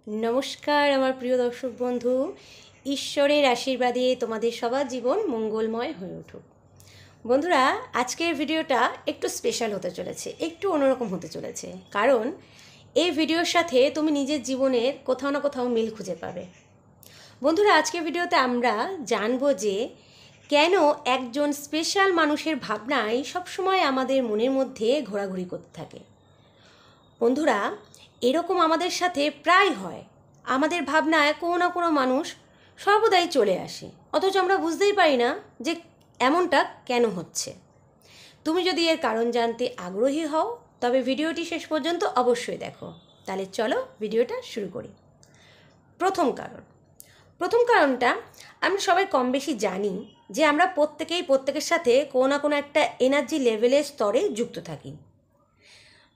নমস্কার আমার প্রিয় দর্শক বন্ধু, ঈশ্বরের আশীর্বাদে তোমাদের সবার জীবন মঙ্গলময় হয়ে উঠুক। বন্ধুরা, আজকের ভিডিওটা একটু স্পেশাল হতে চলেছে, একটু অন্যরকম হতে চলেছে, কারণ এই ভিডিওর সাথে তুমি নিজের জীবনের কোথাও না কোথাও মিল খুঁজে পাবে। বন্ধুরা, আজকের ভিডিওতে আমরা জানবো যে কেন একজন স্পেশাল মানুষের ভাবনাই সবসময় আমাদের মনের মধ্যে ঘোরাঘুরি করতে থাকে। বন্ধুরা, এরকম আমাদের সাথে প্রায় হয়। আমাদের ভাবনায় কোনো না কোনো মানুষ সর্বদাই চলে আসে, অথচ আমরা বুঝতেই পারি না যে এমনটা কেন হচ্ছে। তুমি যদি এর কারণ জানতে আগ্রহী হও তবে ভিডিওটি শেষ পর্যন্ত অবশ্যই দেখো। তাহলে চলো ভিডিওটা শুরু করি। প্রথম কারণটা আমরা সবাই কম বেশি জানি যে আমরা প্রত্যেকের সাথে কোনো না কোনো একটা এনার্জি লেভেলের স্তরে যুক্ত থাকি।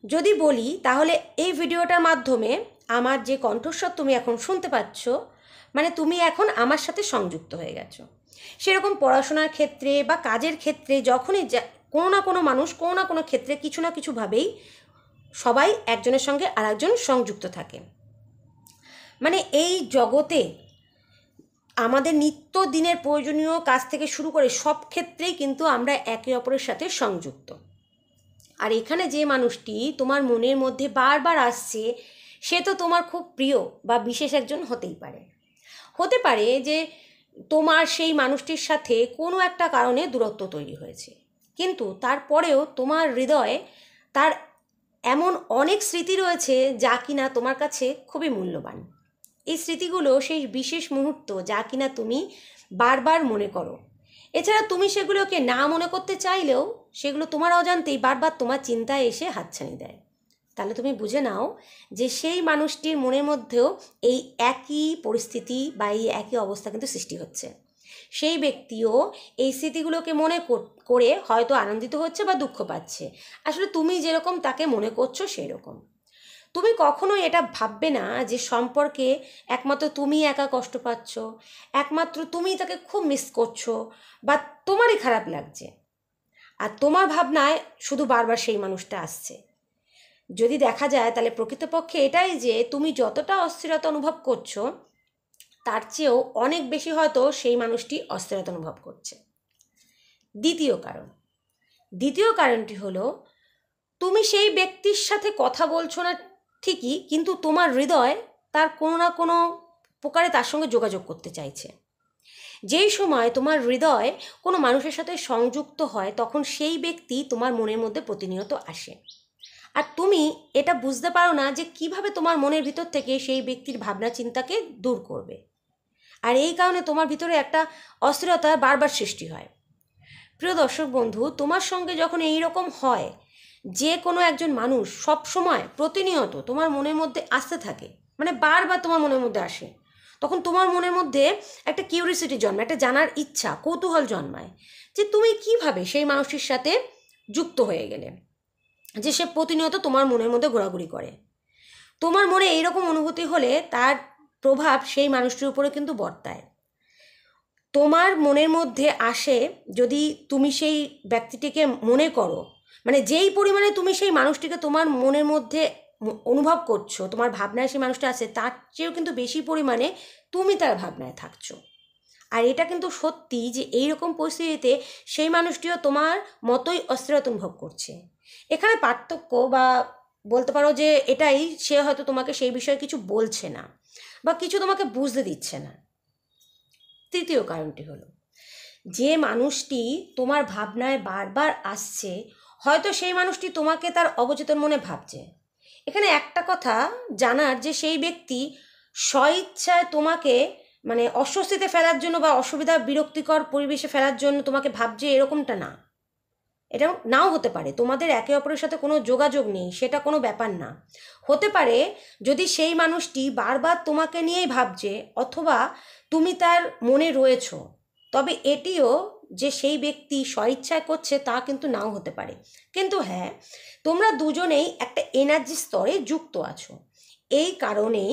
যদি বলি তাহলে এই ভিডিওটার মাধ্যমে আমার যে কণ্ঠস্বর তুমি এখন শুনতে পাচ্ছ, মানে তুমি এখন আমার সাথে সংযুক্ত হয়ে গেছো। সেরকম পড়াশোনার ক্ষেত্রে বা কাজের ক্ষেত্রে যখনই কোনো না কোনো মানুষ কোনো না কোনো ক্ষেত্রে কিছু না কিছুভাবেই সবাই একজনের সঙ্গে আর একজন সংযুক্ত থাকে। মানে এই জগতে আমাদের নিত্য দিনের প্রয়োজনীয় কাজ থেকে শুরু করে সব ক্ষেত্রেই কিন্তু আমরা একে অপরের সাথে সংযুক্ত। আর এখানে যে মানুষটি তোমার মনের মধ্যে বারবার আসছে, সে তো তোমার খুব প্রিয় বা বিশেষ একজন হতে পারে যে তোমার সেই মানুষটির সাথে কোনো একটা কারণে দূরত্ব তৈরি হয়েছে, কিন্তু তারপরেও তোমার হৃদয়ে তার এমন অনেক স্মৃতি রয়েছে যা কিনা তোমার কাছে খুবই মূল্যবান। এই স্মৃতিগুলো সেই বিশেষ মুহূর্ত যা কিনা তুমি বারবার মনে করো। এছাড়া তুমি সেগুলোকে না মনে করতে চাইলেও সেগুলো তোমার অজান্তেই বারবার তোমার চিন্তায় এসে হাতছানি দেয়। তাহলে তুমি বুঝে নাও যে সেই মানুষটির মনের মধ্যেও এই একই পরিস্থিতি বা এই একই অবস্থা কিন্তু সৃষ্টি হচ্ছে। সেই ব্যক্তিও এই স্মৃতিগুলোকে মনে করে হয়তো আনন্দিত হচ্ছে বা দুঃখ পাচ্ছে। আসলে তুমি যেরকম তাকে মনে করছো সেই রকম। তুমি কখনো এটা ভাববে না যে সম্পর্কে একমাত্র তুমি একা কষ্ট পাচ্ছ, একমাত্র তুমি তাকে খুব মিস করছো বা তোমারই খারাপ লাগছে, আর তোমার ভাবনায় শুধু বারবার সেই মানুষটা আসছে। যদি দেখা যায় তাহলে প্রকৃতপক্ষে এটাই যে তুমি যতটা অস্থিরতা অনুভব করছো তার চেয়েও অনেক বেশি হয়তো সেই মানুষটি অস্থিরতা অনুভব করছে। দ্বিতীয় কারণটি হলো, তুমি সেই ব্যক্তির সাথে কথা বলছো না ঠিকই, কিন্তু তোমার হৃদয় তার কোনো না কোনো প্রকারে তার সঙ্গে যোগাযোগ করতে চাইছে। যেই সময় তোমার হৃদয় কোনো মানুষের সাথে সংযুক্ত হয় তখন সেই ব্যক্তি তোমার মনের মধ্যে প্রতিনিয়ত আসে, আর তুমি এটা বুঝতে পারো না যে কিভাবে তোমার মনের ভিতর থেকে সেই ব্যক্তির ভাবনা চিন্তাকে দূর করবে। আর এই কারণে তোমার ভিতরে একটা অস্থিরতা বারবার সৃষ্টি হয়। প্রিয় দর্শক বন্ধু, তোমার সঙ্গে যখন এই রকম হয়, যে কোনো একজন মানুষ সব সময় প্রতিনিয়ত তোমার মনের মধ্যে আসতে থাকে, মানে বারবার তোমার মনের মধ্যে আসে, তখন তোমার মনের মধ্যে একটা কিউরিসিটি জন্মায়, একটা জানার ইচ্ছা, কৌতূহল জন্মায় যে তুমি কিভাবে সেই মানুষটির সাথে যুক্ত হয়ে গেলে, যে সে প্রতিনিয়ত তোমার মনের মধ্যে ঘোরাঘুরি করে। তোমার মনে এইরকম অনুভূতি হলে তার প্রভাব সেই মানুষটির উপরে কিন্তু বর্তায়। তোমার মনের মধ্যে আসে, যদি তুমি সেই ব্যক্তিটিকে মনে করো, মানে যেই পরিমাণে তুমি সেই মানুষটিকে তোমার মনের মধ্যে অনুভব করছো, তোমার ভাবনায় সেই মানুষটা আছে, তার চেয়েও কিন্তু বেশি পরিমাণে তুমি তার ভাবনায় থাকছো। আর এটা কিন্তু সত্যি যে এইরকম পরিস্থিতিতে সেই মানুষটিও তোমার মতোই অস্থিরতা অনুভব করছে। এখানে পার্থক্য বা বলতে পারো যে এটাই, সে হয়তো তোমাকে সেই বিষয়ে কিছু বলছে না বা কিছু তোমাকে বুঝতে দিচ্ছে না। তৃতীয় কারণটি হলো, যে মানুষটি তোমার ভাবনায় বারবার আসছে, হয়তো সেই মানুষটি তোমাকে তার অবচেতন মনে ভাবছে। এখানে একটা কথা জানার যে সেই ব্যক্তি স্বইচ্ছায় তোমাকে মানে অস্বস্তিতে ফেলার জন্য বা অসুবিধা বিরক্তিকর পরিবেশে ফেলার জন্য তোমাকে ভাবছে, এরকমটা না। এটা নাও হতে পারে, তোমাদের একে অপরের সাথে কোনো যোগাযোগ নেই, সেটা কোনো ব্যাপার না। হতে পারে যদি সেই মানুষটি বারবার তোমাকে নিয়েই ভাবছে অথবা তুমি তার মনে রয়েছো, তবে এটিও যে সেই ব্যক্তি স্বইচ্ছায় করছে তা কিন্তু নাও হতে পারে। কিন্তু হ্যাঁ, তোমরা দুজনেই একটা এনার্জি স্তরে যুক্ত আছো, এই কারণেই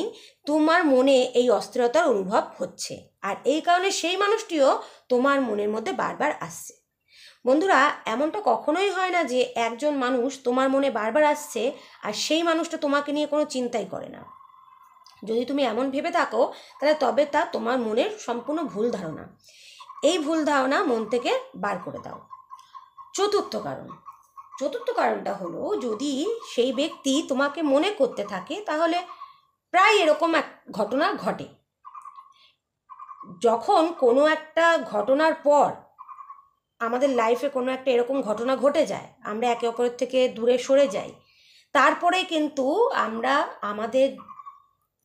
তোমার মনে এই অস্থিরতার অনুভব হচ্ছে, আর এই কারণে সেই মানুষটিও তোমার মনের মধ্যে বারবার আসছে। বন্ধুরা, এমনটা কখনোই হয় না যে একজন মানুষ তোমার মনে বারবার আসছে আর সেই মানুষটা তোমাকে নিয়ে কোনো চিন্তাই করে না। যদি তুমি এমন ভেবে থাকো তাহলে তবে তা তোমার মনের সম্পূর্ণ ভুল ধারণা। এই ভুল ধারণা মন থেকে বার করে দাও। চতুর্থ কারণটা হলো, যদি সেই ব্যক্তি তোমাকে মনে করতে থাকে তাহলে প্রায় এরকম এক ঘটনা ঘটে। যখন কোনো একটা ঘটনার পর আমাদের লাইফে কোনো একটা এরকম ঘটনা ঘটে যায়, আমরা একে অপরের থেকে দূরে সরে যাই, তারপরে কিন্তু আমরা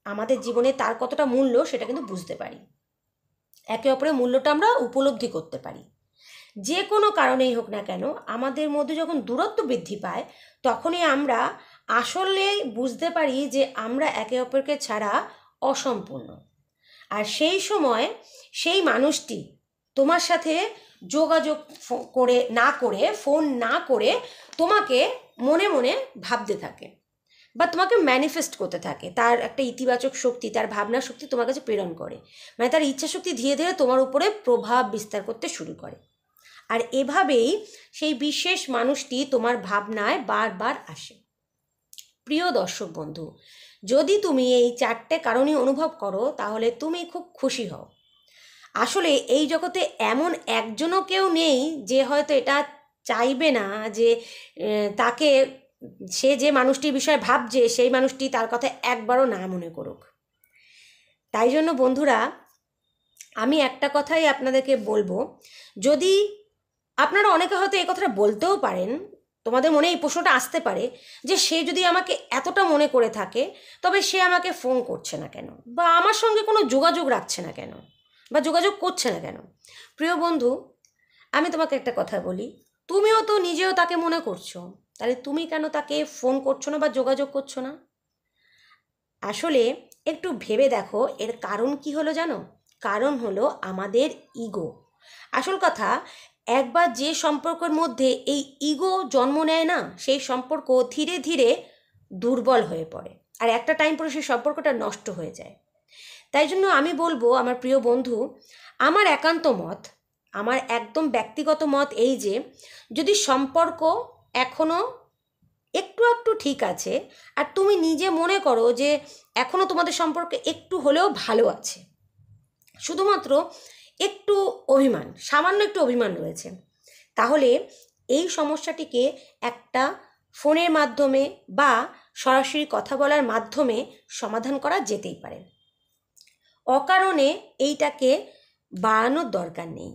আমাদের জীবনে তার কতটা মূল্য সেটা কিন্তু বুঝতে পারি, একে অপরের মূল্যটা আমরা উপলব্ধি করতে পারি। যে কোনো কারণেই হোক না কেন, আমাদের মধ্যে যখন দূরত্ব বৃদ্ধি পায় তখনই আমরা আসলে বুঝতে পারি যে আমরা একে অপরকে ছাড়া অসম্পূর্ণ। আর সেই সময় সেই মানুষটি তোমার সাথে যোগাযোগ ফোন না করে তোমাকে মনে মনে ভাবতে থাকে বা তোমাকে ম্যানিফেস্ট করতে থাকে। তার একটা ইতিবাচক শক্তি, তার ভাবনা শক্তি তোমার কাছে প্রেরণ করে, মানে তার ইচ্ছা শক্তি ধীরে ধীরে তোমার উপরে প্রভাব বিস্তার করতে শুরু করে। আর এভাবেই সেই বিশেষ মানুষটি তোমার ভাবনায় বারবার আসে। প্রিয় দর্শক বন্ধু, যদি তুমি এই 4টে কারণই অনুভব করো তাহলে তুমি খুব খুশি হও। আসলে এই জগতে এমন একজনও কেউ নেই যে হয়তো এটা চাইবে না যে তাকে, সে যে মানুষটির বিষয়ে ভাবছে সেই মানুষটি তার কথা একবারও না মনে করুক। তাই জন্য বন্ধুরা, আমি একটা কথাই আপনাদেরকে বলবো, যদি আপনারা অনেকে হয়তো এই কথাটা বলতেও পারেন, তোমাদের মনে এই প্রশ্নটা আসতে পারে যে সে যদি আমাকে এতটা মনে করে থাকে তবে সে আমাকে ফোন করছে না কেন, বা আমার সঙ্গে কোনো যোগাযোগ রাখছে না কেন, বা যোগাযোগ করছে না কেন। প্রিয় বন্ধু, আমি তোমাকে একটা কথা বলি, তুমিও তো নিজেও তাকে মনে করছো, তাহলে তুমি কেন তাকে ফোন করছো না বা যোগাযোগ করছো না? আসলে একটু ভেবে দেখো, এর কারণ কি হলো জানো? কারণ হলো আমাদের ইগো। আসল কথা, একবার যে সম্পর্কের মধ্যে এই ইগো জন্ম নেয় না, সেই সম্পর্ক ধীরে ধীরে দুর্বল হয়ে পড়ে, আর একটা টাইম পরে সেই সম্পর্কটা নষ্ট হয়ে যায়। তাই জন্য আমি বলবো আমার প্রিয় বন্ধু, আমার একান্ত মত, আমার একদম ব্যক্তিগত মত এই যে, যদি সম্পর্ক এখনও একটু একটু ঠিক আছে আর তুমি নিজে মনে করো যে এখনও তোমাদের সম্পর্কে একটু হলেও ভালো আছে, শুধুমাত্র একটু অভিমান, সামান্য একটু অভিমান রয়েছে, তাহলে এই সমস্যাটিকে একটা ফোনের মাধ্যমে বা সরাসরি কথা বলার মাধ্যমে সমাধান করা যেতেই পারে। অকারণে এইটাকে বাড়ানোর দরকার নেই।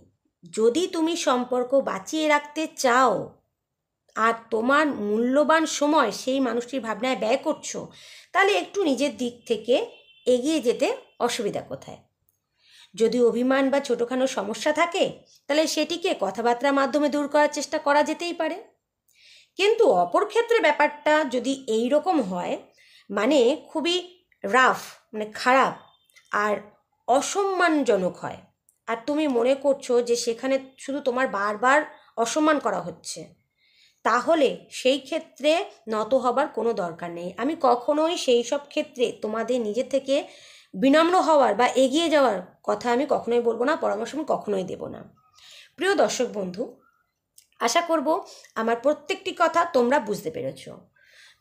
যদি তুমি সম্পর্ক বাঁচিয়ে রাখতে চাও আর তোমার মূল্যবান সময় সেই মানুষটির ভাবনায় ব্যয় করছো, তাহলে একটু নিজের দিক থেকে এগিয়ে যেতে অসুবিধা কোথায়? যদি অভিমান বা ছোটোখাটো সমস্যা থাকে তাহলে সেটিকে কথাবার্তার মাধ্যমে দূর করার চেষ্টা করা যেতেই পারে। কিন্তু অপর ক্ষেত্রে ব্যাপারটা যদি এই রকম হয়, মানে খুবই রাফ, মানে খারাপ আর অসম্মানজনক হয়, আর তুমি মনে করছো যে সেখানে শুধু তোমার বারবার অসম্মান করা হচ্ছে, তাহলে সেই ক্ষেত্রে নত হবার কোনো দরকার নেই। আমি কখনোই সেই সব ক্ষেত্রে তোমাদের নিজে থেকে বিনম্র হওয়ার বা এগিয়ে যাওয়ার কথা আমি কখনোই বলবো না, পরামর্শ আমি কখনোই দেব না। প্রিয় দর্শক বন্ধু, আশা করব আমার প্রত্যেকটি কথা তোমরা বুঝতে পেরেছ।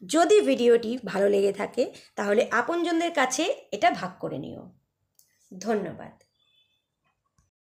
যদি ভিডিওটি ভালো লেগে থাকে তাহলে আপনজনদের কাছে এটা ভাগ করে নিও। ধন্যবাদ।